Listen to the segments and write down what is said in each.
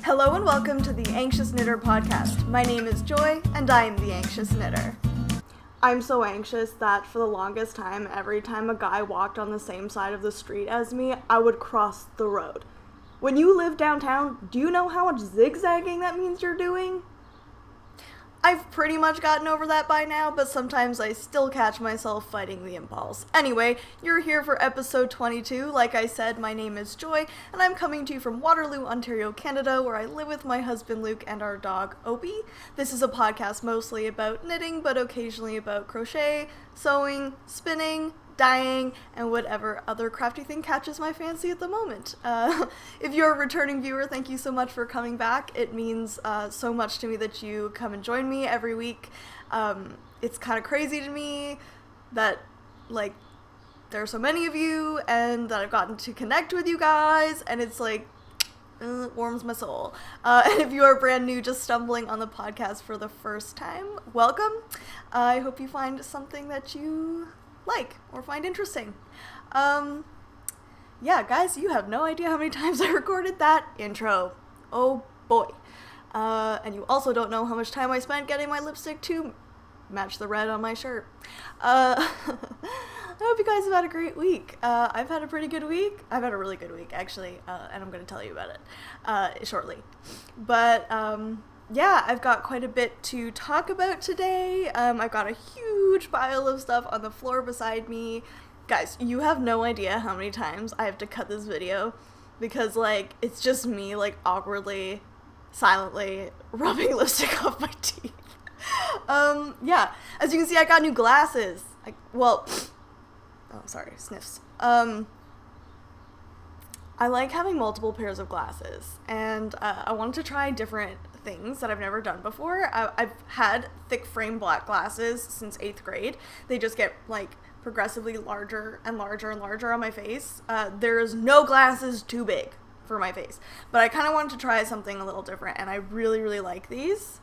Hello and welcome to the Anxious Knitter podcast. My name is Joy, and I am the Anxious Knitter. I'm so anxious that for the longest time, every time a guy walked on the same side of the street as me, I would cross the road. When you live downtown, do you know how much zigzagging that means you're doing? I've pretty much gotten over that by now, but sometimes I still catch myself fighting the impulse. Anyway, you're here for episode 22. Like I said, my name is Joy, and I'm coming to you from Waterloo, Ontario, Canada, where I live with my husband Luke and our dog Opie. This is a podcast mostly about knitting, but occasionally about crochet, sewing, spinning, dyeing, and whatever other crafty thing catches my fancy at the moment. If you're a returning viewer, thank you so much for coming back. It means so much to me that you come and join me every week. It's kind of crazy to me that, like, there are so many of you, and that I've gotten to connect with you guys, and it's like, it warms my soul. And if you are brand new, just stumbling on the podcast for the first time, welcome. I hope you find something that you like or find interesting. Yeah, guys, you have no idea how many times I recorded that intro. Oh boy. And you also don't know how much time I spent getting my lipstick to match the red on my shirt. I hope you guys have had a great week. I've had a pretty good week. I've had a really good week, actually, and I'm going to tell you about it shortly. But yeah, I've got quite a bit to talk about today. I've got a huge pile of stuff on the floor beside me. Guys, you have no idea how many times I have to cut this video because, like, it's just me, like, awkwardly, silently rubbing lipstick off my teeth. Yeah, as you can see, I got new glasses. Sniffs. I like having multiple pairs of glasses, and I wanted to try different things that I've never done before. I've had thick frame black glasses since 8th grade. They just get, like, progressively larger and larger and larger on my face. There's no glasses too big for my face, but I kind of wanted to try something a little different, and I really, really like these.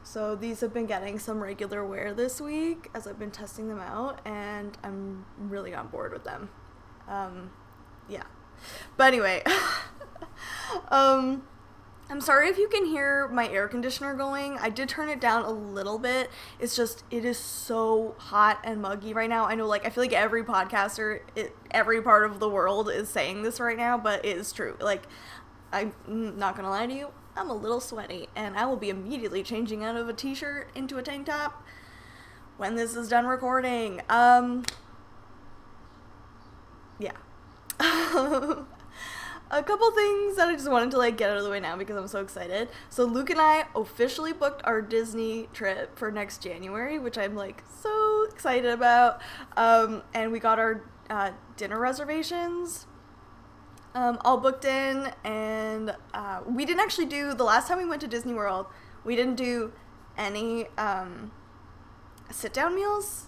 So these have been getting some regular wear this week as I've been testing them out, and I'm really on board with them. Yeah. But anyway, I'm sorry if you can hear my air conditioner going. I did turn it down a little bit. It's just, it is so hot and muggy right now. I know, like, I feel like every podcaster, every part of the world is saying this right now, but it is true. Like, I'm not gonna lie to you, I'm a little sweaty, and I will be immediately changing out of a t-shirt into a tank top when this is done recording. Yeah. A couple things that I just wanted to, like, get out of the way now because I'm so excited. So Luke and I officially booked our Disney trip for next January, which I'm, like, so excited about. And we got our dinner reservations all booked in, and we didn't actually do, the last time we went to Disney World, we didn't do any sit-down meals.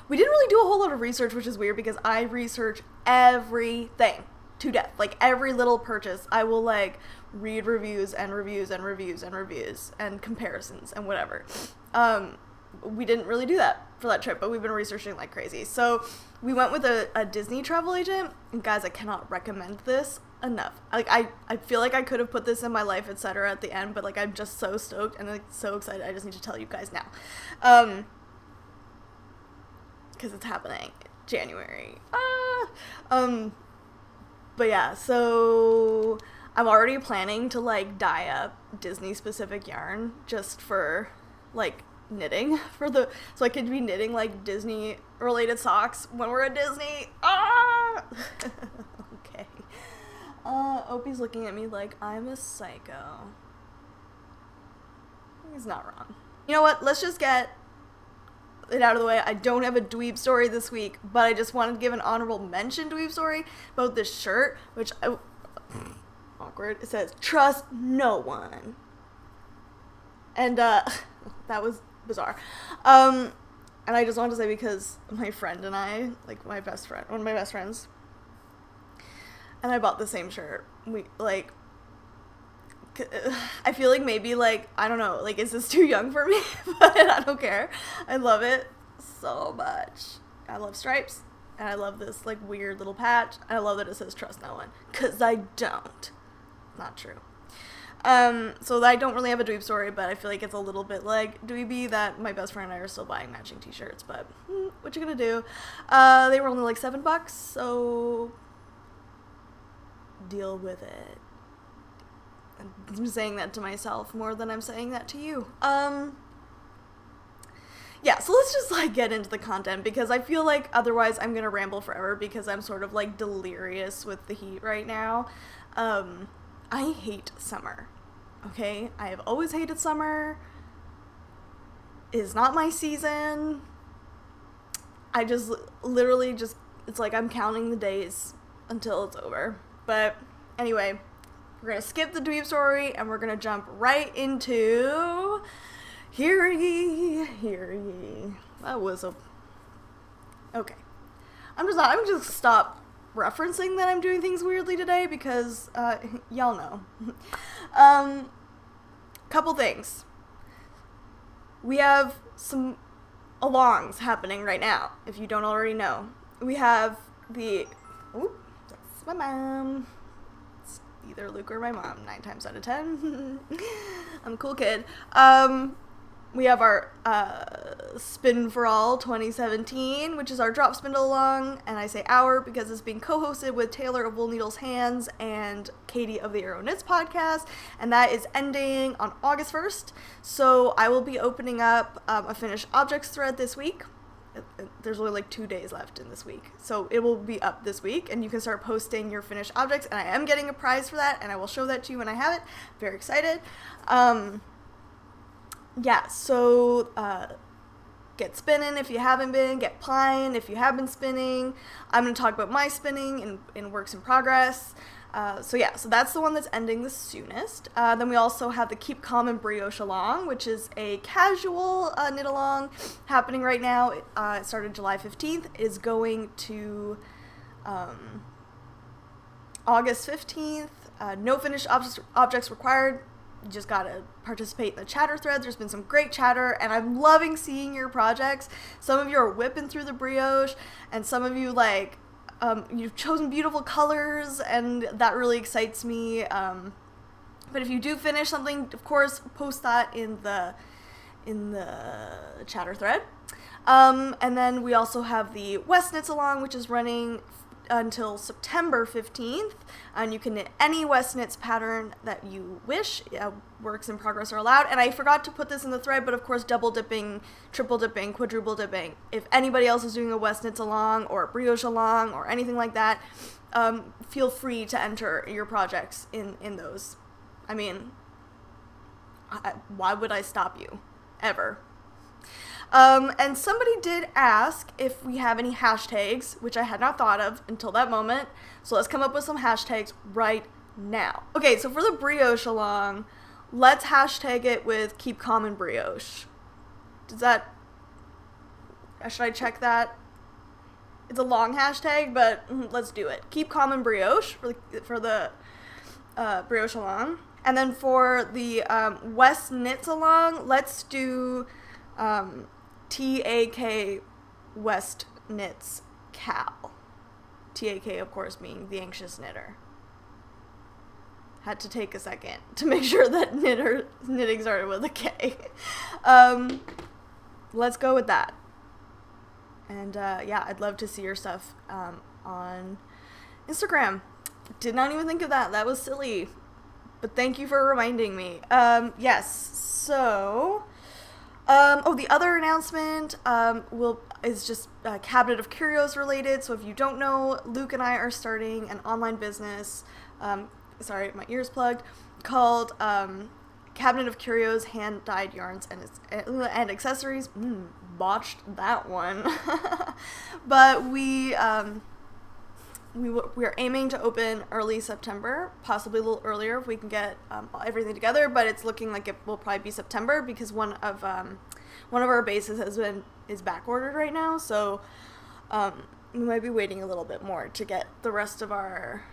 We didn't really do a whole lot of research, which is weird because I research everything to death. Like, every little purchase, I will, like, read reviews and reviews and reviews and reviews and comparisons and whatever. We didn't really do that for that trip, but we've been researching like crazy. So we went with a Disney travel agent, and guys, I cannot recommend this enough. Like, I feel like I could have put this in my life, etc. at the end, but, like, I'm just so stoked and, like, so excited. I just need to tell you guys now. Because it's happening January. But yeah, so I'm already planning to, like, dye up Disney specific yarn just for, like, knitting so I could be knitting, like, Disney related socks when we're at Disney. Okay. Opie's looking at me like I'm a psycho. He's not wrong. You know what? Let's just get it out of the way. I don't have a dweeb story this week, but I just wanted to give an honorable mention dweeb story about this shirt, which awkward. It says, "Trust no one." And that was bizarre. And I just wanted to say, because my friend and I, like, one of my best friends, and I bought the same shirt. We, like, I feel like maybe, like, I don't know, like, is this too young for me? But I don't care. I love it so much. I love stripes, and I love this, like, weird little patch. I love that it says "Trust no one," because I don't. Not true. So I don't really have a dweeb story, but I feel like it's a little bit like dweeby that my best friend and I are still buying matching t-shirts, but what you gonna do? They were only like $7, so deal with it. I'm saying that to myself more than I'm saying that to you. Yeah, so let's just like get into the content because I feel like otherwise I'm gonna ramble forever because I'm sort of like delirious with the heat right now. I hate summer. Okay, I have always hated summer. It is not my season. I just literally just, it's like I'm counting the days until it's over. But anyway, we're gonna skip the dweeb story and we're gonna jump right into Hear Ye, Hear Ye. That was a... Okay. I'm just stop referencing that I'm doing things weirdly today because, y'all know. Couple things. We have some alongs happening right now, if you don't already know. We have the... Oop, that's my mom. It's either Luke or my mom, 9 times out of 10. I'm a cool kid. We have our Spin for All 2017, which is our drop spindle along, and I say our because it's being co-hosted with Taylor of Wool Needles Hands and Katie of the Arrow Knits podcast, and that is ending on August 1st. So I will be opening up a finished objects thread this week. There's only like 2 days left in this week, so it will be up this week, and you can start posting your finished objects, and I am getting a prize for that, and I will show that to you when I have it. Very excited. Yeah, so get spinning if you haven't been, get plying if you have been spinning. I'm going to talk about my spinning in works in progress. So that's the one that's ending the soonest. Then we also have the Keep Calm and Brioche along, which is a casual knit along happening right now. It started July 15th, is going to August 15th. No finished objects required. You just gotta participate in the chatter thread. There's been some great chatter, and I'm loving seeing your projects. Some of you are whipping through the brioche, and some of you, like, you've chosen beautiful colors, and that really excites me. But if you do finish something, of course, post that in the chatter thread. And then we also have the West Knits along, which is running until September 15th, and you can knit any West Knits pattern that you wish. Works in progress are allowed, and I forgot to put this in the thread, but of course double dipping, triple dipping, quadruple dipping. If anybody else is doing a West Knits along or a brioche along or anything like that, feel free to enter your projects in those. I mean, why would I stop you? Ever. And somebody did ask if we have any hashtags, which I had not thought of until that moment. So let's come up with some hashtags right now. Okay, so for the brioche along, let's hashtag it with Keep Calm and Brioche. Should I check that? It's a long hashtag, but let's do it. Keep Calm and Brioche for the brioche along. And then for the West Knits along, let's do TAK West Knits Cal. TAK, of course, being the anxious knitter. Had to take a second to make sure that knitting started with a K. Let's go with that. And I'd love to see your stuff on Instagram. Did not even think of that. That was silly. But thank you for reminding me. Yes, so... the other announcement is just Cabinet of Curios related. So if you don't know, Luke and I are starting an online business, sorry, my ears plugged, called Cabinet of Curios Hand-Dyed Yarns and Accessories. Botched that one. But we are aiming to open early September, possibly a little earlier if we can get everything together, but it's looking like it will probably be September because one of our bases is back ordered right now, so we might be waiting a little bit more to get the rest of our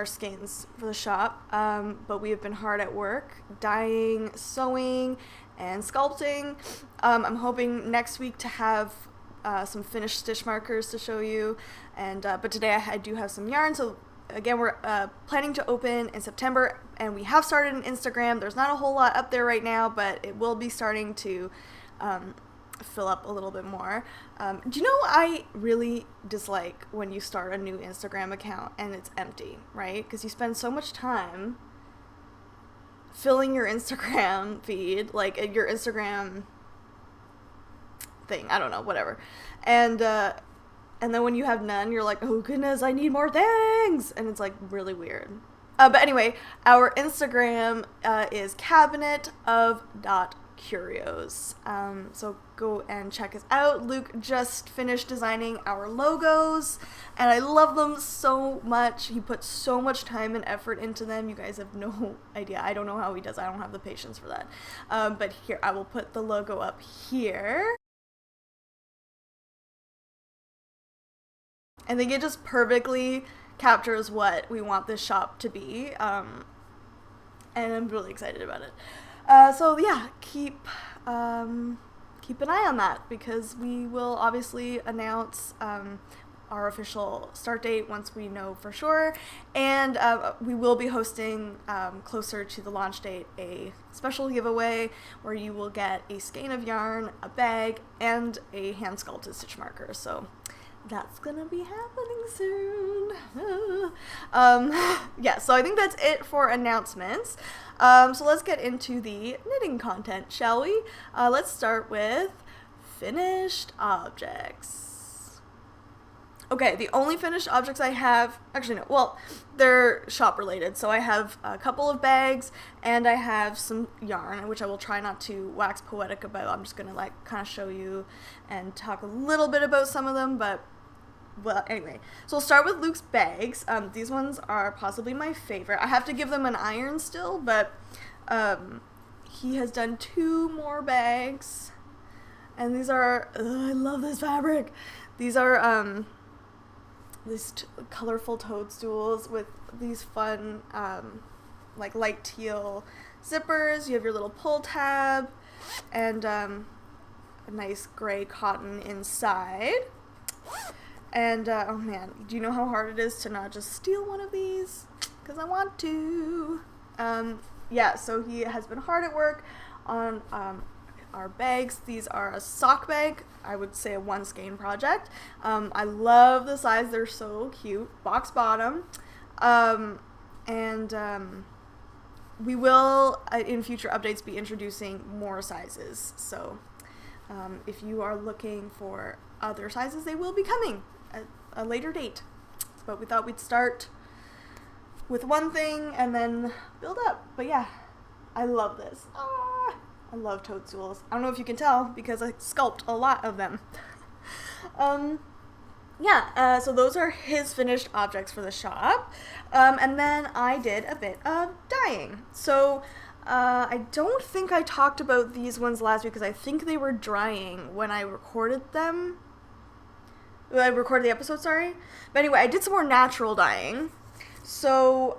skeins for the shop. But we have been hard at work, dyeing, sewing, and sculpting. I'm hoping next week to have some finished stitch markers to show you, and but today I do have some yarn, so again, we're planning to open in September, and we have started an Instagram. There's not a whole lot up there right now, but it will be starting to fill up a little bit more. Do you know, I really dislike when you start a new Instagram account and it's empty, right? Because you spend so much time filling your Instagram feed, like your Instagram thing, I don't know, whatever. And then when you have none, you're like, oh goodness, I need more things, and it's like really weird. But anyway, our Instagram is cabinet_of.curios. So go and check us out. Luke just finished designing our logos, and I love them so much. He put so much time and effort into them. You guys have no idea. I don't know how he does. I don't have the patience for that. But here, I will put the logo up here. I think it just perfectly captures what we want this shop to be, and I'm really excited about it. So yeah, keep an eye on that, because we will obviously announce our official start date once we know for sure, and we will be hosting closer to the launch date a special giveaway where you will get a skein of yarn, a bag, and a hand sculpted stitch marker. So that's gonna be happening soon. Yeah, so I think that's it for announcements. So let's get into the knitting content, shall we? Let's start with finished objects. Okay, the only finished objects I have, actually no, well, they're shop related. So I have a couple of bags and I have some yarn, which I will try not to wax poetic about. I'm just gonna like kind of show you and talk a little bit about some of them, but well, anyway, so we'll start with Luke's bags. These ones are possibly my favorite. I have to give them an iron still, but he has done 2 more bags, and these are, I love this fabric. These are these colorful toadstools with these fun like light teal zippers. You have your little pull tab, and a nice gray cotton inside. And, oh man, do you know how hard it is to not just steal one of these? Because I want to. Yeah, so he has been hard at work on our bags. These are a sock bag. I would say a 1 skein project. I love the size. They're so cute. Box bottom. We will, in future updates, be introducing more sizes. So if you are looking for other sizes, they will be coming at a later date. But we thought we'd start with one thing and then build up. But yeah, I love this. I love toadstools. I don't know if you can tell because I sculpt a lot of them. Yeah, so those are his finished objects for the shop. And then I did a bit of dyeing. So I don't think I talked about these ones last week because I think they were drying when I recorded them. I recorded the episode, sorry. But anyway, I did some more natural dyeing. So,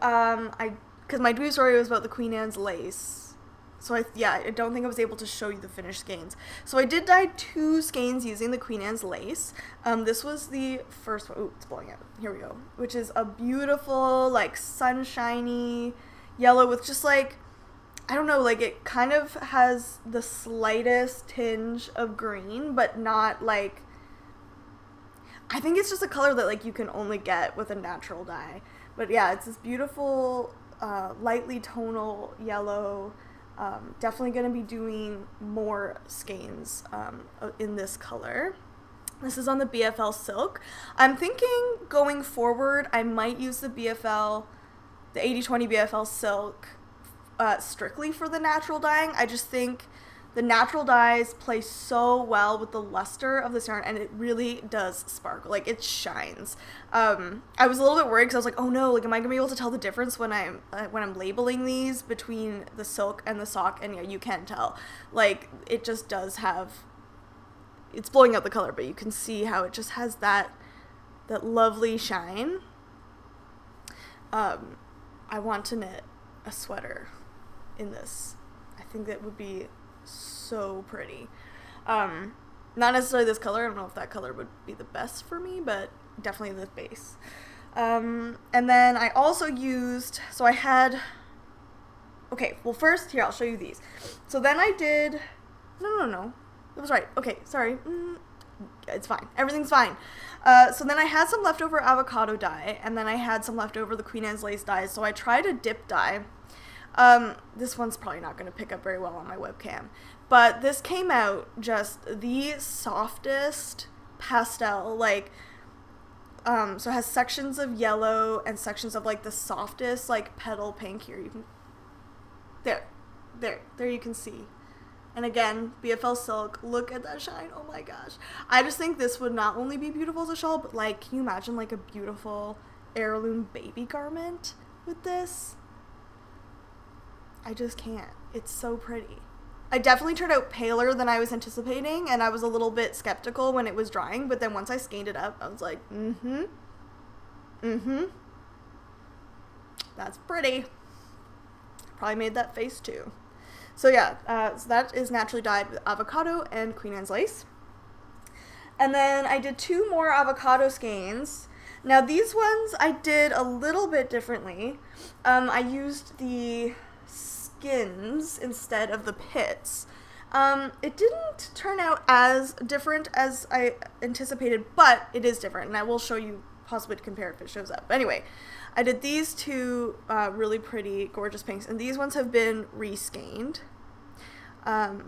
because my dweeb story was about the Queen Anne's lace. So I don't think I was able to show you the finished skeins. So I did dye 2 skeins using the Queen Anne's lace. This was the first one. Ooh, it's blowing out. Here we go. Which is a beautiful, like, sunshiny yellow with just, like, I don't know, like, it kind of has the slightest tinge of green, but not, like, I think it's just a color that, like, you can only get with a natural dye. But yeah, it's this beautiful, lightly tonal yellow. Definitely going to be doing more skeins in this color. This is on the BFL silk. I'm thinking going forward, I might use the 80/20 BFL silk strictly for the natural dyeing. I just think the natural dyes play so well with the luster of this yarn, and it really does sparkle. Like, it shines. I was a little bit worried because I was like, oh no, like, am I gonna be able to tell the difference when I'm labeling these between the silk and the sock? And yeah, you can tell. Like, it just does have, it's blowing out the color, but you can see how it just has that lovely shine. I want to knit a sweater in this. I think that would be so pretty. Not necessarily this color. I don't know if that color would be the best for me, but definitely the base. And then I also used, so I had, okay, well first, here, I'll show you these. So then I did, no, it was right. Okay, sorry. It's fine. Everything's fine. So then I had some leftover avocado dye, and then I had some leftover the Queen Anne's Lace dyes, so I tried a dip dye. This one's probably not going to pick up very well on my webcam, but this came out just the softest pastel, like, so it has sections of yellow and sections of, like, the softest, like, petal pink. Here, you can, there you can see. And again, BFL silk, look at that shine, oh my gosh. I just think this would not only be beautiful as a shawl, but, like, can you imagine, like, a beautiful heirloom baby garment with this? I just can't. It's so pretty. I definitely turned out paler than I was anticipating, and I was a little bit skeptical when it was drying, but then once I skeined it up, I was like, that's pretty. Probably made that face too. So yeah, so that is naturally dyed with avocado and Queen Anne's Lace. And then I did 2 more avocado skeins. Now these ones I did a little bit differently. I used the skins instead of the pits. It didn't turn out as different as I anticipated, but it is different, and I will show you possibly to compare if it shows up. But anyway, I did these 2 really pretty, gorgeous pinks, and these ones have been reskeined. Oh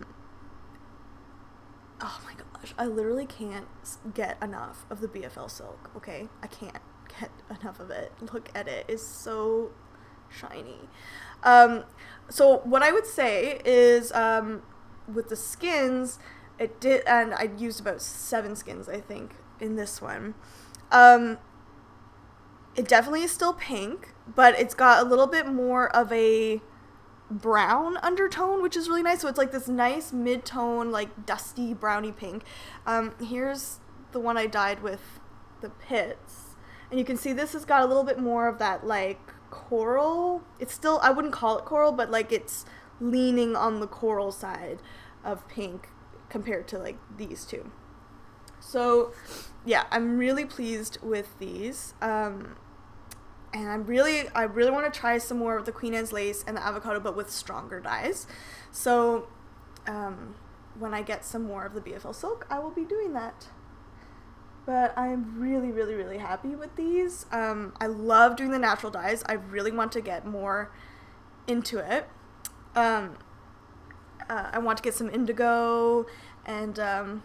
my gosh, I literally can't get enough of the BFL silk, okay? I can't get enough of it. Look at it. It's so shiny. So what I would say is, with the skins, it did, and I used about 7 skins, I think, in this one. It definitely is still pink, but it's got a little bit more of a brown undertone, which is really nice. So it's like this nice mid-tone, like dusty browny pink. Here's the one I dyed with the pits, and you can see this has got a little bit more of that, like, coral. It's still, I wouldn't call it coral, but, like, it's leaning on the coral side of pink compared to, like, these 2. So yeah, I'm really pleased with these. And I really want to try some more of the Queen Anne's Lace and the avocado, but with stronger dyes. So when I get some more of the BFL silk, I will be doing that. But I'm really, really, really happy with these. I love doing the natural dyes. I really want to get more into it. I want to get some indigo, and I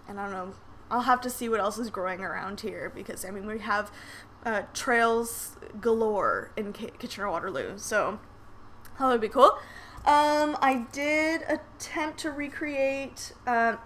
don't know. I'll have to see what else is growing around here, because, I mean, we have trails galore in Kitchener-Waterloo, so that would be cool. I did attempt to recreate, I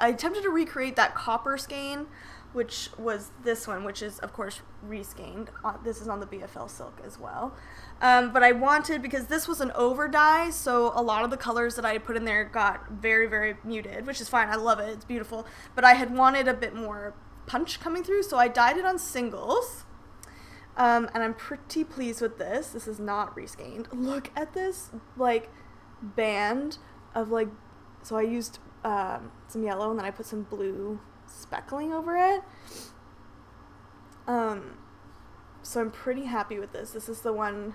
attempted to recreate that copper skein, which was this one, which is, of course, reskeined. This is on the BFL silk as well. But I wanted, because this was an over dye, so a lot of the colors that I had put in there got very, very muted, which is fine. I love it. It's beautiful. But I had wanted a bit more punch coming through, so I dyed it on singles. And I'm pretty pleased with this. This is not reskeined. Look at this, like, band of, like, so I used some yellow, and then I put some blue speckling over it. So I'm pretty happy with this. This is the one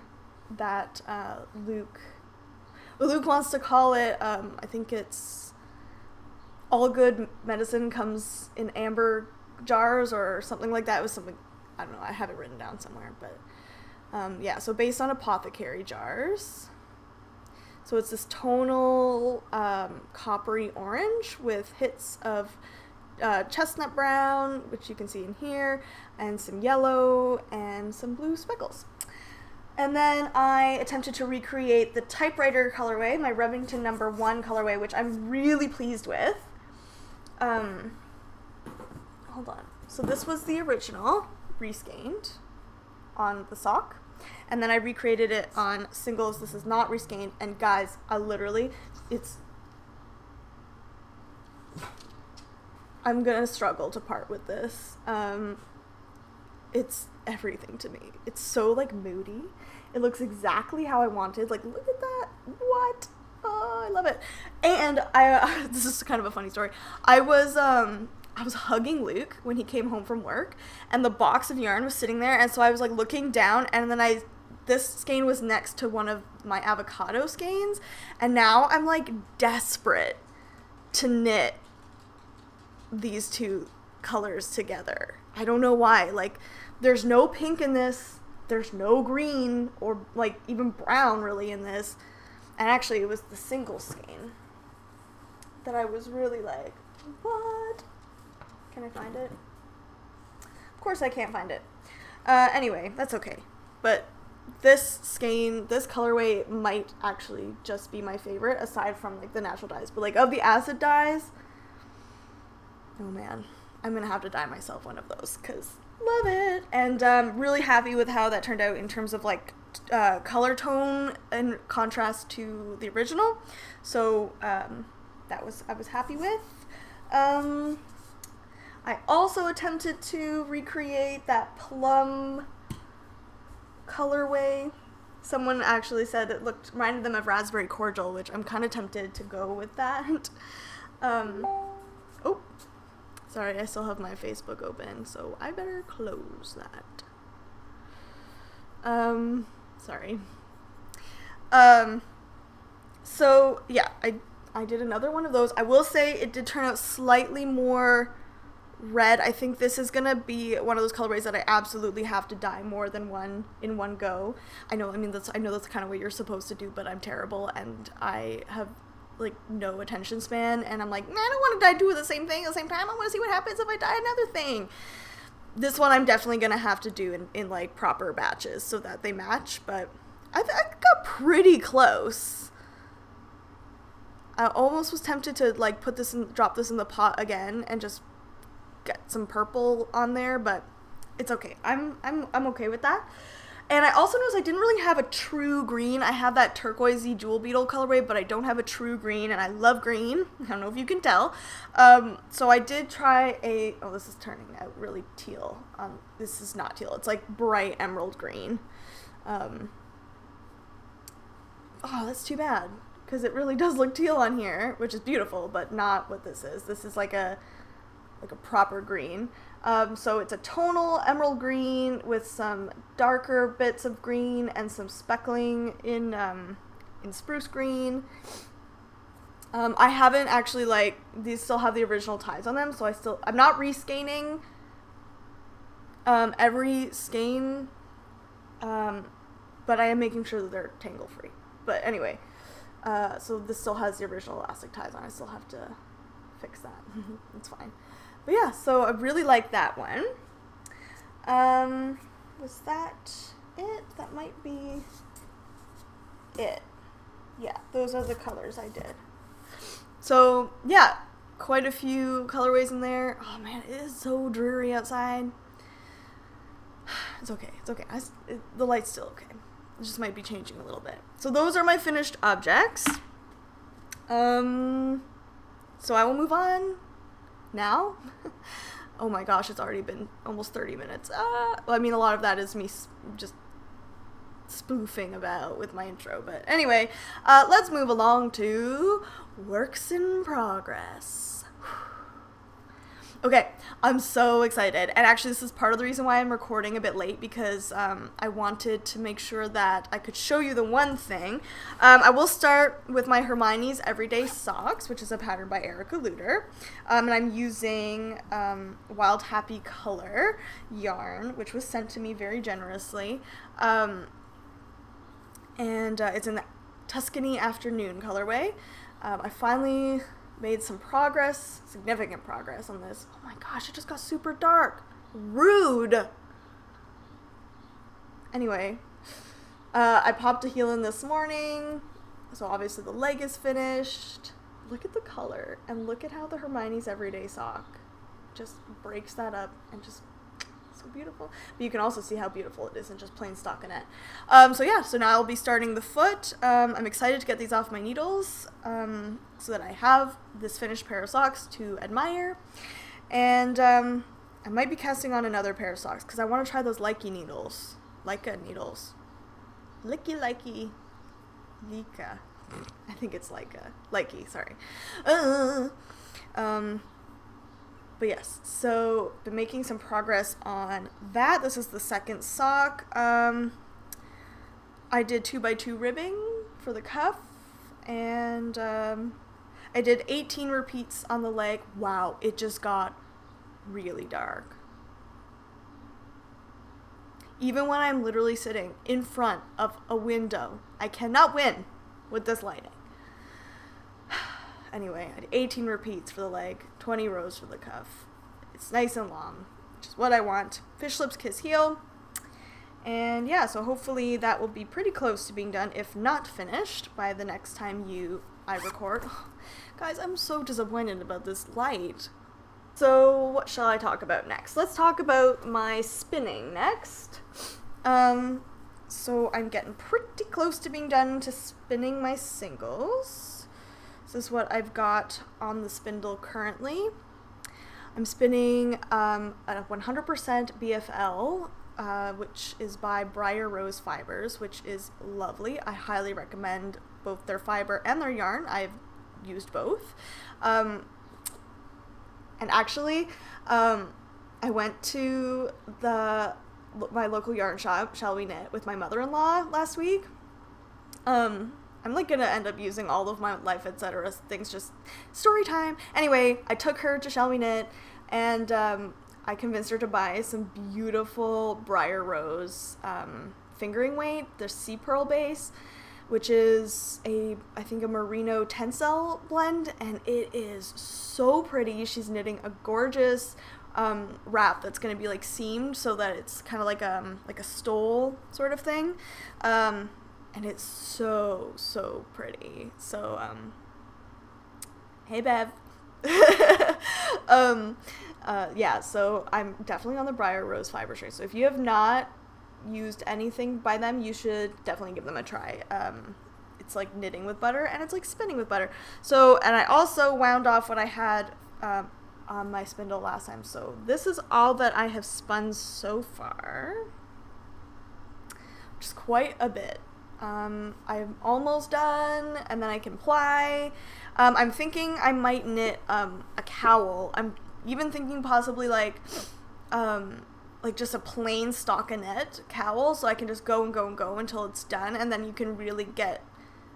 that Luke wants to call it, I think it's all good medicine comes in amber jars or something like that. It was something, I don't know, I have it written down somewhere, but yeah, so based on apothecary jars. So it's this tonal coppery orange with hits of chestnut brown, which you can see in here, and some yellow and some blue speckles. And then I attempted to recreate the Typewriter colorway, my Remington number 1 colorway, which I'm really pleased with. Hold on. So this was the original, reskeined on the sock. And then I recreated it on singles. This is not reskeined. And guys, I'm gonna struggle to part with this. It's everything to me. It's so, like, moody. It looks exactly how I wanted. Like, look at that. What? Oh, I love it. And this is kind of a funny story. I was I was hugging Luke when he came home from work, and the box of yarn was sitting there, and so I was like looking down, and then this skein was next to one of my avocado skeins, and now I'm like desperate to knit these two colors together. I don't know why. Like, there's no pink in this, there's no green or like even brown really in this, and actually it was the single skein that I was really like, what? Can I find it? Of course I can't find it. Anyway, that's okay. But this skein, this colorway might actually just be my favorite aside from like the natural dyes. But like of the acid dyes, oh man, I'm gonna have to dye myself one of those because love it. And really happy with how that turned out in terms of like color tone in contrast to the original. So I was happy with. I also attempted to recreate that plum colorway. Someone actually said it reminded them of raspberry cordial, which I'm kind of tempted to go with that. Oh, sorry, I still have my Facebook open, so I better close that. Sorry. So yeah, I did another one of those. I will say it did turn out slightly more red. I think this is gonna be one of those colorways that I absolutely have to dye more than one in one go. I know that's kind of what you're supposed to do, but I'm terrible and I have like no attention span, and I'm like, I don't want to dye two of the same thing at the same time. I want to see what happens if I dye another thing. This one I'm definitely gonna have to do in like proper batches so that they match, but I got pretty close. I almost was tempted to like drop this in the pot again and just get some purple on there, but it's okay. I'm okay with that. And I also noticed I didn't really have a true green. I have that turquoisey jewel beetle colorway, but I don't have a true green, and I love green. I don't know if you can tell. So I did try this is turning out really teal. This is not teal. It's like bright emerald green. Oh, that's too bad, because it really does look teal on here, which is beautiful, but not what this is. This is like a proper green. So it's a tonal emerald green with some darker bits of green and some speckling in spruce green. I haven't actually these still have the original ties on them, so I'm not reskeining every skein, but I am making sure that they're tangle free. But anyway, so this still has the original elastic ties on. I still have to fix that. It's fine. But yeah, so I really like that one. Was that it? That might be it. Yeah, those are the colors I did. So yeah, quite a few colorways in there. Oh man, it is so dreary outside. It's okay. It's okay. The light's still okay. It just might be changing a little bit. So those are my finished objects. So I will move on now. Oh my gosh, it's already been almost 30 minutes. I mean, a lot of that is me just spoofing about with my intro. But anyway, let's move along to works in progress. Okay, I'm so excited. And actually, this is part of the reason why I'm recording a bit late, because I wanted to make sure that I could show you the one thing. I will start with my Hermione's Everyday Socks, which is a pattern by Erica Luder. And I'm using Wild Happy Color yarn, which was sent to me very generously. And it's in the Tuscany Afternoon colorway. I finally made some progress, significant progress on this. Oh my gosh, it just got super dark. Rude. Anyway, I popped a heel in this morning, so obviously the leg is finished. Look at the color, and look at how the Hermione's Everyday Sock just breaks that up and just so beautiful. But you can also see how beautiful it is in just plain stockinette. So now I'll be starting the foot. I'm excited to get these off my needles so that I have this finished pair of socks to admire. And I might be casting on another pair of socks because I want to try those Leica needles. Leica needles. Likey. Leica. I think it's Leica. Likey, sorry. But But yes, so been making some progress on that. This is the second sock. I did 2x2 ribbing for the cuff, and I did 18 repeats on the leg. Wow, it just got really dark. Even when I'm literally sitting in front of a window, I cannot win with this lighting. Anyway, I did 18 repeats for the leg, 20 rows for the cuff. It's nice and long, which is what I want. Fish lips, kiss, heel. And yeah, so hopefully that will be pretty close to being done, if not finished, by the next time I record. Guys, I'm so disappointed about this light. So what shall I talk about next? Let's talk about my spinning next. So I'm getting pretty close to being done to spinning my singles. This is what I've got on the spindle currently. I'm spinning a 100% BFL, which is by Briar Rose Fibers, which is lovely. I highly recommend both their fiber and their yarn. I've used both. And actually, I went to my local yarn shop, Shall We Knit, with my mother-in-law last week. I'm like gonna end up using all of my life, etc. things, just story time. Anyway, I took her to Shall We Knit, and I convinced her to buy some beautiful Briar Rose fingering weight, the Sea Pearl base, which is I think a merino tencel blend, and it is so pretty. She's knitting a gorgeous wrap that's gonna be like seamed so that it's kind of like a stole sort of thing. And it's so pretty. So, hey Bev. Yeah, so I'm definitely on the Briar Rose Fiber Tray. So if you have not used anything by them, you should definitely give them a try. It's like knitting with butter, and it's like spinning with butter. So, and I also wound off what I had on my spindle last time. So this is all that I have spun so far, which is quite a bit. I'm almost done, and then I can ply. I'm thinking I might knit a cowl. I'm even thinking possibly like just a plain stockinette cowl, so I can just go and go and go until it's done, and then you can really get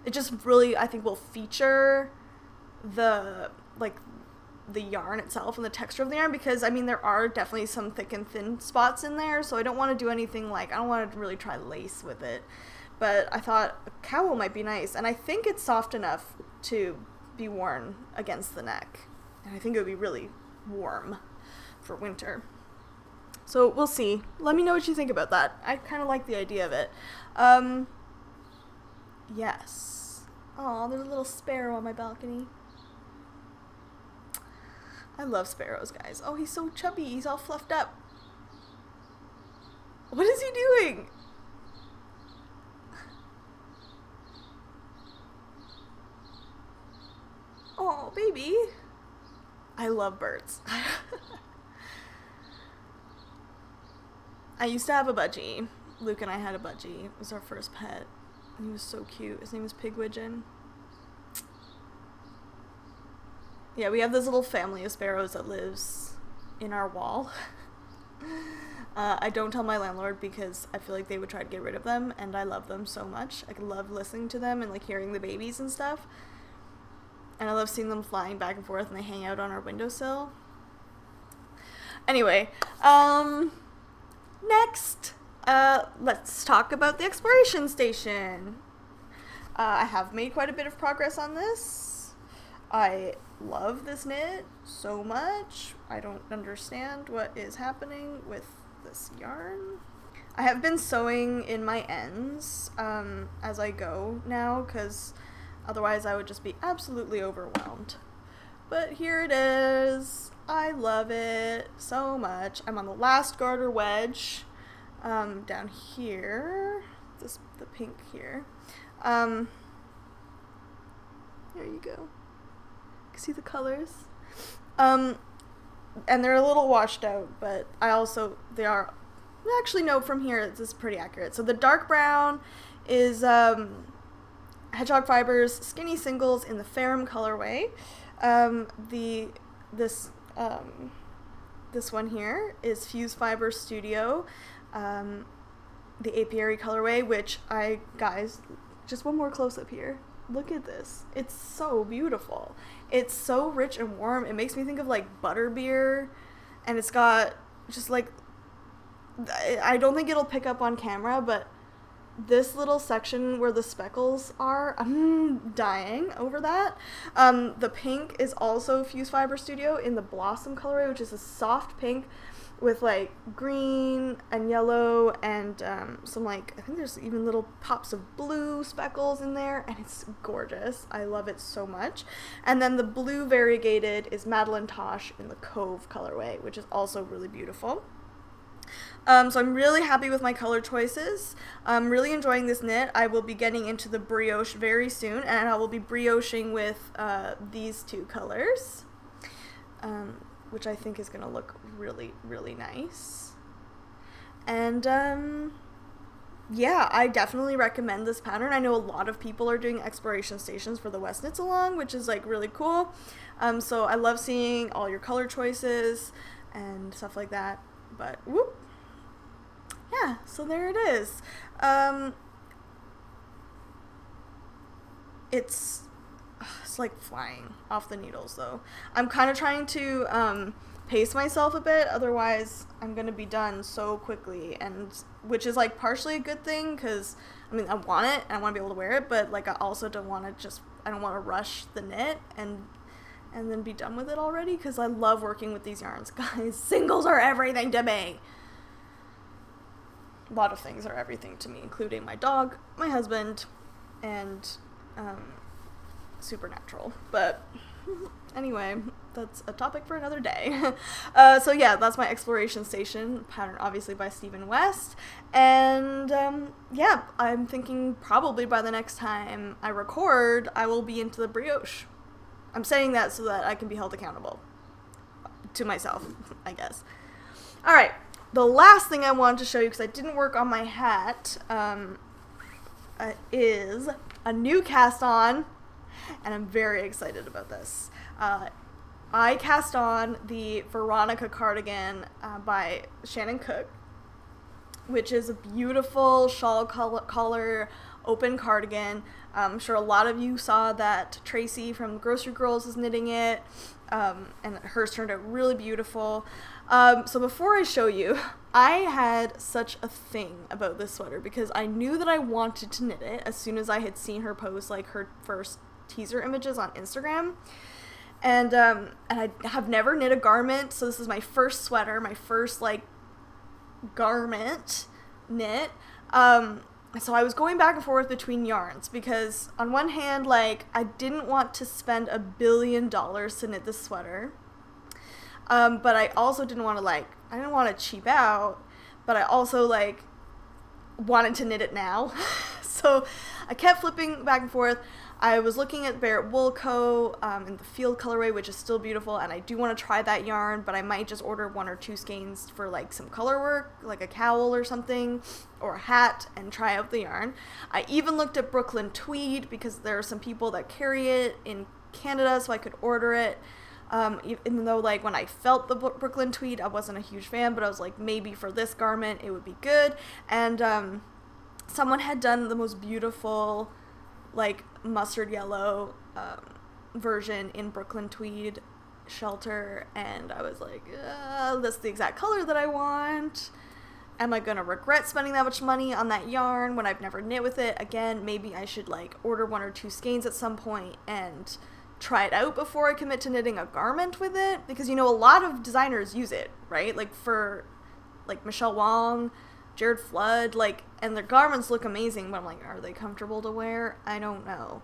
it. Just really, I think, will feature the yarn itself and the texture of the yarn, because I mean there are definitely some thick and thin spots in there, so I don't want to do anything I don't want to really try lace with it. But I thought a cowl might be nice, and I think it's soft enough to be worn against the neck. And I think it would be really warm for winter. So we'll see. Let me know what you think about that. I kind of like the idea of it. Yes. Aw, there's a little sparrow on my balcony. I love sparrows, guys. Oh, he's so chubby. He's all fluffed up. What is he doing? Oh, baby. I love birds. I used to have a budgie. Luke and I had a budgie. It was our first pet. And he was so cute. His name was Pigwidgeon. Yeah, we have this little family of sparrows that lives in our wall. I don't tell my landlord because I feel like they would try to get rid of them, and I love them so much. I love listening to them and hearing the babies and stuff. And I love seeing them flying back and forth, and they hang out on our windowsill. Anyway, next, let's talk about the exploration station. I have made quite a bit of progress on this. I love this knit so much. I don't understand what is happening with this yarn. I have been sewing in my ends as I go now, because otherwise I would just be absolutely overwhelmed. But here it is. I love it so much. I'm on the last garter wedge down here. The pink here. There you go. You can see the colors. And they're a little washed out, but they are, actually no, from here this is pretty accurate. So the dark brown is Hedgehog Fibers Skinny Singles in the Ferrum colorway. This this one here is Fuse Fiber Studio, the apiary colorway, which guys, just one more close up here. Look at this. It's so beautiful. It's so rich and warm. It makes me think of like butterbeer, and it's got just like, I don't think it'll pick up on camera, but this little section where the speckles are, I'm dying over that. The pink is also Fuse Fiber Studio in the Blossom colorway, which is a soft pink with like green and yellow and some like, I think there's even little pops of blue speckles in there, and it's gorgeous. I love it so much. And then the blue variegated is Madeline Tosh in the Cove colorway, which is also really beautiful. So I'm really happy with my color choices. I'm really enjoying this knit. I will be getting into the brioche very soon, and I will be brioching with these two colors, which I think is going to look really, really nice. And yeah, I definitely recommend this pattern. I know a lot of people are doing exploration stations for the West Knits Along, which is like really cool. So I love seeing all your color choices and stuff like that. But whoop. Yeah, so there it is. It's like flying off the needles though. I'm kind of trying to pace myself a bit, otherwise I'm gonna be done so quickly, and which is like partially a good thing, because I mean I want it and I want to be able to wear it, but like I also don't want to rush the knit and then be done with it already, because I love working with these yarns, guys. Singles are everything to me. A lot of things are everything to me, including my dog, my husband, and Supernatural. But anyway, that's a topic for another day. So yeah, that's my exploration station pattern, obviously by Stephen West. And yeah, I'm thinking probably by the next time I record, I will be into the brioche. I'm saying that so that I can be held accountable to myself, I guess. All right. The last thing I wanted to show you, because I didn't work on my hat, is a new cast on, and I'm very excited about this. I cast on the Veronica Cardigan by Shannon Cook, which is a beautiful shawl collar open cardigan. I'm sure a lot of you saw that Tracy from Grocery Girls is knitting it, and hers turned out really beautiful. So before I show you, I had such a thing about this sweater because I knew that I wanted to knit it as soon as I had seen her post like her first teaser images on Instagram. And I have never knit a garment, so this is my first sweater, my first like garment knit. So I was going back and forth between yarns because on one hand, like, I didn't want to spend $1 billion to knit this sweater. But I also didn't want to, like, I didn't want to cheap out, but I also, like, wanted to knit it now. So I kept flipping back and forth. I was looking at Barrett Wool Co. In the Field colorway, which is still beautiful, and I do want to try that yarn, but I might just order 1 or 2 skeins for like some color work, like a cowl or something, or a hat, and try out the yarn. I even looked at Brooklyn Tweed because there are some people that carry it in Canada, so I could order it. Even though, like, when I felt the Brooklyn Tweed, I wasn't a huge fan, but I was like, maybe for this garment it would be good. And someone had done the most beautiful, like, mustard yellow version in Brooklyn Tweed Shelter, and I was like, that's the exact color that I want. Am I gonna regret spending that much money on that yarn when I've never knit with it? Again, maybe I should, like, order 1 or 2 skeins at some point and try it out before I commit to knitting a garment with it, because, you know, a lot of designers use it, right? Like, for, like, Michelle Wong, Jared Flood, like, and their garments look amazing, but I'm like, are they comfortable to wear? I don't know.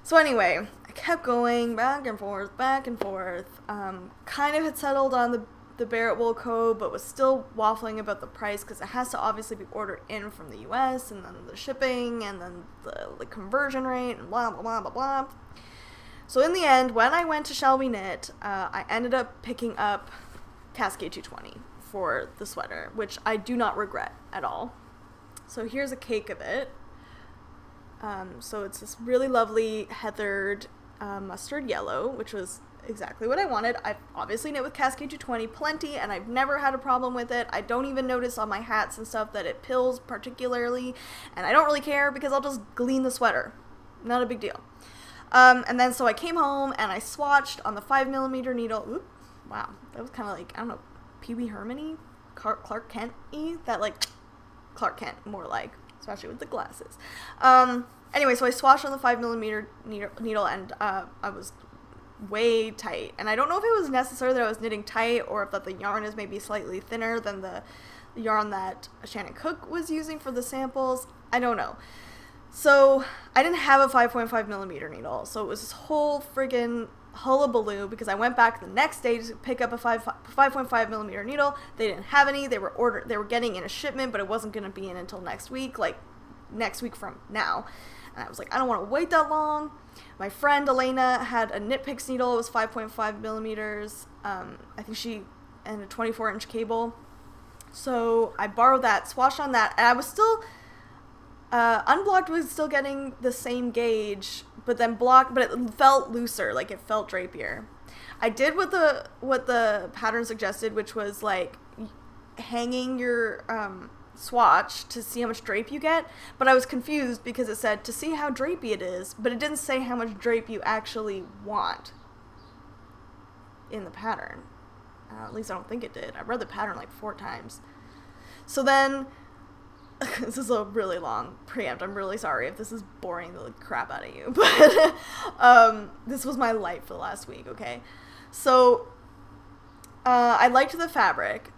So anyway, I kept going back and forth, kind of had settled on the Barrett Wool Co., but was still waffling about the price because it has to obviously be ordered in from the US, and then the shipping, and then the conversion rate, and blah, blah, blah, blah, blah. So in the end, when I went to Shall We Knit, I ended up picking up Cascade 220 for the sweater, which I do not regret at all. So here's a cake of it. So it's this really lovely heathered mustard yellow, which was exactly what I wanted. I've obviously knit with Cascade 220 plenty, and I've never had a problem with it. I don't even notice on my hats and stuff that it pills particularly, and I don't really care because I'll just glean the sweater. Not a big deal. And then so I came home and I swatched on the 5mm needle. Oop, wow, that was kind of like, I don't know, Pee Wee Hermione? Clark Kent-y? That, like, Clark Kent, more like, especially with the glasses. Anyway, so I swatched on the 5mm needle, and I was way tight. And I don't know if it was necessary that I was knitting tight, or if that the yarn is maybe slightly thinner than the yarn that Shannon Cook was using for the samples. I don't know. So I didn't have a 5.5mm needle, so it was this whole friggin' hullabaloo because I went back the next day to pick up a 5.5mm needle. They didn't have any. They were getting in a shipment, but it wasn't going to be in until next week, like next week from now. And I was like, I don't want to wait that long. My friend Elena had a Knit Picks needle. It was 5.5mm. I think and a 24-inch cable. So I borrowed that, swatched on that, and I was still... unblocked was still getting the same gauge, but then blocked, but it felt looser, like it felt drapier. I did what the pattern suggested, which was like hanging your swatch to see how much drape you get, but I was confused because it said to see how drapey it is, but it didn't say how much drape you actually want in the pattern. At least I don't think it did. I read the pattern like 4 times. So then... This is a really long preamp. I'm really sorry if this is boring the crap out of you, but this was my life for the last week, okay? So I liked the fabric.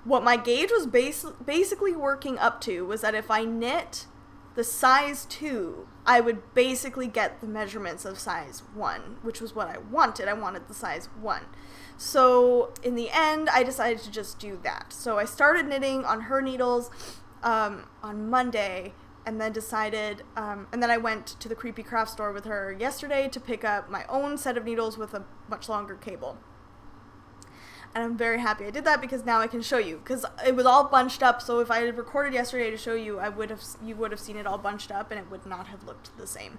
What my gauge was basically working up to was that if I knit the size 2, I would basically get the measurements of size 1, which was what I wanted. I wanted the size 1. So in the end, I decided to just do that. So I started knitting on her needles on Monday, and then decided, and then I went to the Creepy Craft store with her yesterday to pick up my own set of needles with a much longer cable. And I'm very happy I did that because now I can show you, because it was all bunched up, so if I had recorded yesterday to show you, you would have seen it all bunched up, and it would not have looked the same,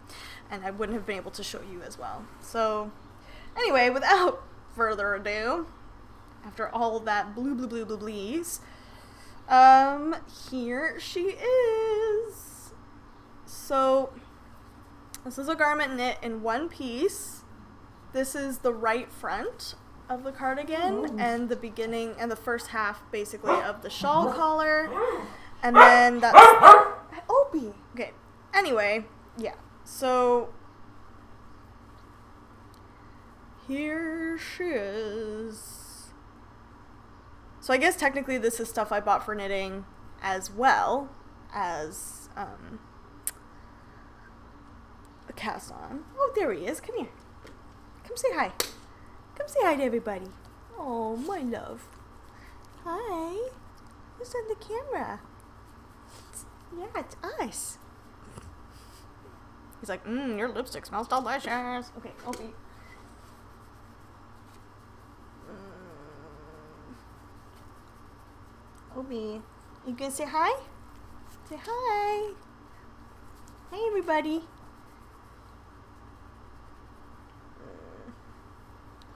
and I wouldn't have been able to show you as well. So, anyway, without further ado, after all that blees, here she is. So, this is a garment knit in one piece. This is the right front of the cardigan, and the beginning and the first half, basically, of the shawl collar. And then that's... Opie! Okay, anyway, yeah. So, here she is. So I guess technically this is stuff I bought for knitting as well as a cast on. Oh, there he is. Come here. Come say hi. Come say hi to everybody. Oh, my love. Hi. Who's on the camera? Yeah, it's us. He's like, your lipstick smells delicious. Okay, Opie. Opie, you gonna say hi? Say hi. Hi, everybody.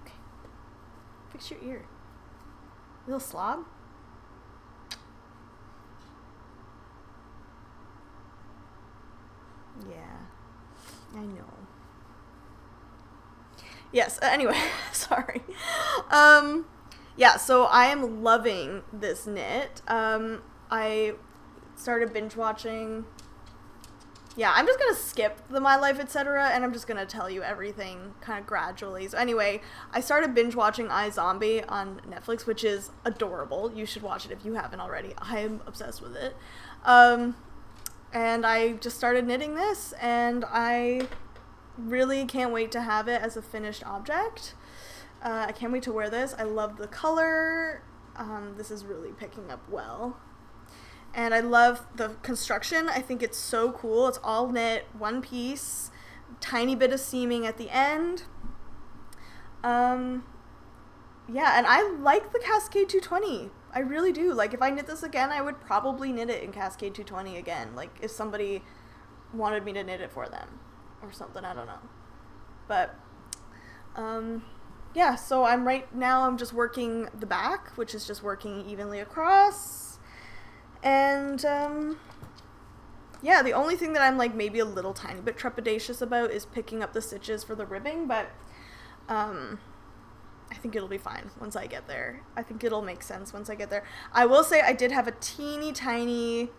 Okay. Fix your ear. Little slob. Yeah, I know. Yes, anyway, sorry. Yeah, so I am loving this knit. I started binge watching. Yeah, I'm just going to skip the My Life, etc., and I'm just going to tell you everything kind of gradually. So anyway, I started binge watching iZombie on Netflix, which is adorable. You should watch it if you haven't already. I am obsessed with it. And I just started knitting this, and I really can't wait to have it as a finished object. I can't wait to wear this. I love the color. This is really picking up well. And I love the construction. I think it's so cool. It's all knit, one piece, tiny bit of seaming at the end. Yeah, and I like the Cascade 220. I really do. Like, if I knit this again, I would probably knit it in Cascade 220 again. Like, if somebody wanted me to knit it for them or something, I don't know. But Yeah, so I'm just working the back, which is just working evenly across. And, yeah, the only thing that I'm, like, maybe a little tiny bit trepidatious about is picking up the stitches for the ribbing, but, I think it'll be fine once I get there. I think it'll make sense once I get there. I will say I did have a teeny tiny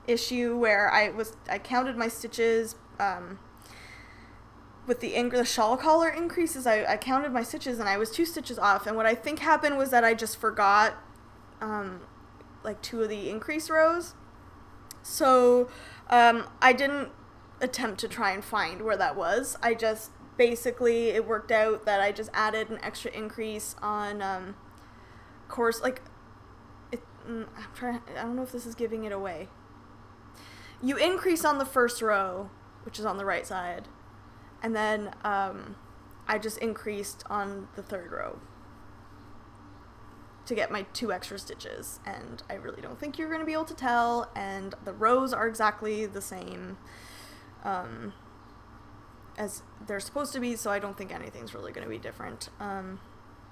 issue where I counted my stitches, with the shawl collar increases. I counted my stitches and I was 2 stitches off, and what I think happened was that I just forgot, like 2 of the increase rows. So, I didn't attempt to try and find where that was. I just, basically, it worked out that I just added an extra increase on, course, like, I don't know if this is giving it away. You increase on the first row, which is on the right side, and then, I just increased on the 3rd row to get my 2 extra stitches, and I really don't think you're going to be able to tell, and the rows are exactly the same, as they're supposed to be, so I don't think anything's really going to be different. And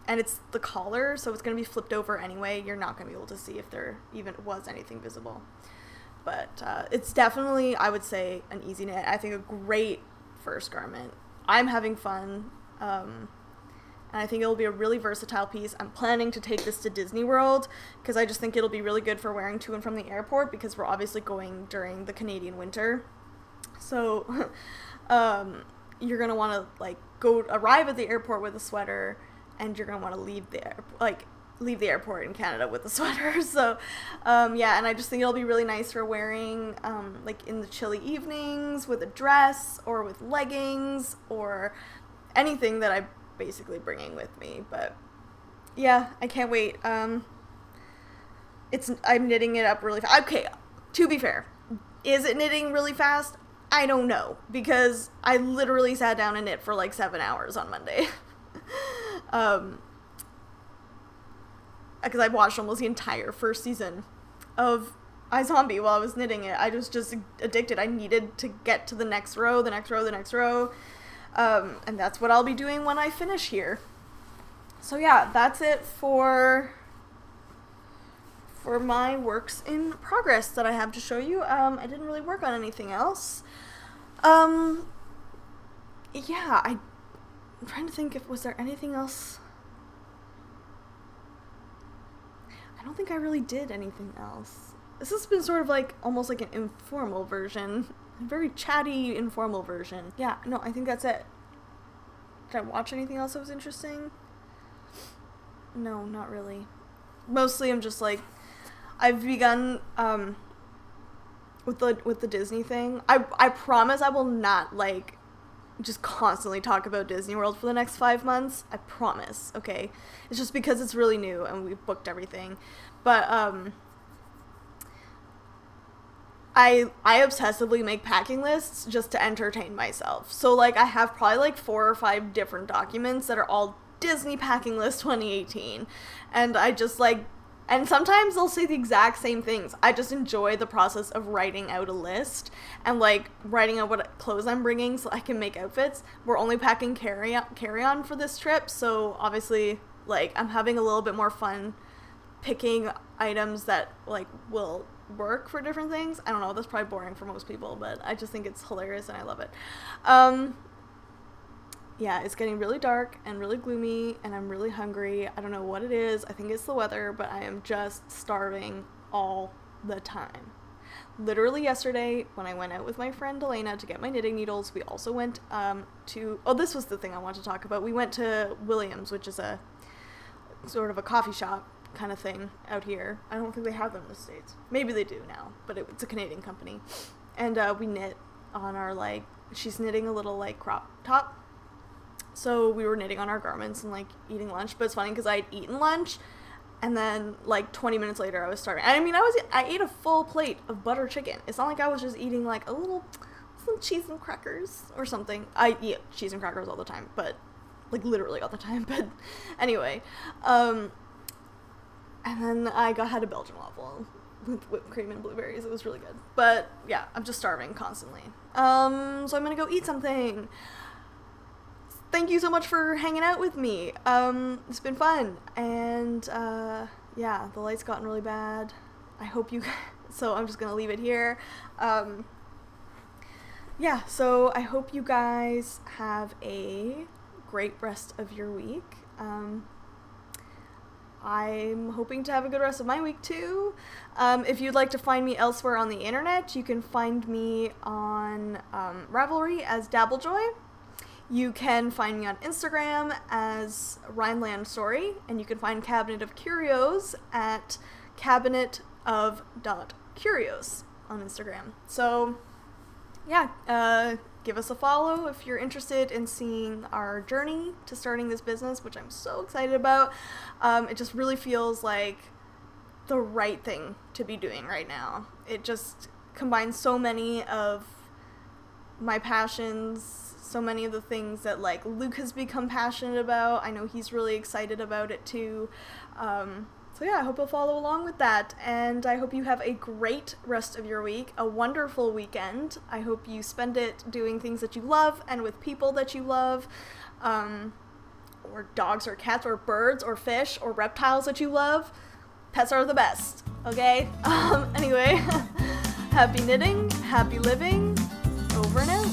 it's the collar, so it's going to be flipped over anyway. You're not going to be able to see if there even was anything visible. But it's definitely, I would say, an easy knit. I think a great first garment. I'm having fun, and I think it'll be a really versatile piece. I'm planning to take this to Disney World, because I just think it'll be really good for wearing to and from the airport, because we're obviously going during the Canadian winter. So, you're going to want to, like, arrive at the airport with a sweater, and you're going to want to leave the airport in Canada with a sweater. So, yeah, and I just think it'll be really nice for wearing, like, in the chilly evenings with a dress or with leggings or anything that I'm basically bringing with me. But, yeah, I can't wait. I'm knitting it up really fast. Okay, to be fair, is it knitting really fast? I don't know, because I literally sat down and knit for like 7 hours on Monday. Because I watched almost the entire first season of iZombie while I was knitting it. I was just addicted. I needed to get to the next row, the next row, the next row. And that's what I'll be doing when I finish here. So yeah, that's it for my works in progress that I have to show you. I didn't really work on anything else. Yeah, I'm trying to think was there anything else. I don't think I really did anything else. This has been sort of like, almost like an informal version. A very chatty, informal version. Yeah, no, I think that's it. Did I watch anything else that was interesting? No, not really. Mostly I'm just like, I've begun, with the Disney thing. I promise I will not, like, just constantly talk about Disney World for the next 5 months. I promise, okay? It's just because it's really new and we've booked everything. But, I obsessively make packing lists just to entertain myself. So, like, I have probably, like, 4 or 5 different documents that are all Disney Packing List 2018. And I just, like, and sometimes they'll say the exact same things. I just enjoy the process of writing out a list and, like, writing out what clothes I'm bringing so I can make outfits. We're only packing carry-on for this trip, so obviously, like, I'm having a little bit more fun picking items that, like, will work for different things. I don't know, that's probably boring for most people, but I just think it's hilarious and I love it. Yeah, it's getting really dark and really gloomy, and I'm really hungry. I don't know what it is. I think it's the weather, but I am just starving all the time. Literally yesterday, when I went out with my friend Elena to get my knitting needles, we also went this was the thing I wanted to talk about. We went to Williams, which is a sort of a coffee shop kind of thing out here. I don't think they have them in the States. Maybe they do now, but it's a Canadian company. And we knit on our, like, she's knitting a little, like, crop top. So we were knitting on our garments and, like, eating lunch. But it's funny because I had eaten lunch, and then, like, 20 minutes later I was starving. I mean, I ate a full plate of butter chicken. It's not like I was just eating, like, some cheese and crackers or something. I eat cheese and crackers all the time, but, like, literally all the time. But anyway, and then I had a Belgian waffle with whipped cream and blueberries. It was really good. But yeah, I'm just starving constantly. So I'm gonna go eat something. thank you so much for hanging out with me. It's been fun, and yeah, the light's gotten really bad. I hope you, so I'm just gonna leave it here. Yeah, so I hope you guys have a great rest of your week. I'm hoping to have a good rest of my week too. If you'd like to find me elsewhere on the internet, you can find me on Ravelry as dabblejoy. You can find me on Instagram as Rhineland Story, and you can find Cabinet of Curios at cabinetof.curios on Instagram. So yeah, give us a follow if you're interested in seeing our journey to starting this business, which I'm so excited about. It just really feels like the right thing to be doing right now. It just combines so many of my passions, so many of the things that like Luke has become passionate about. I know he's really excited about it too. So yeah, I hope you'll follow along with that, and I hope you have a great rest of your week, a wonderful weekend. I hope you spend it doing things that you love and with people that you love, or dogs or cats or birds or fish or reptiles that you love. Pets are the best, okay? Anyway, happy knitting, happy living, over and out.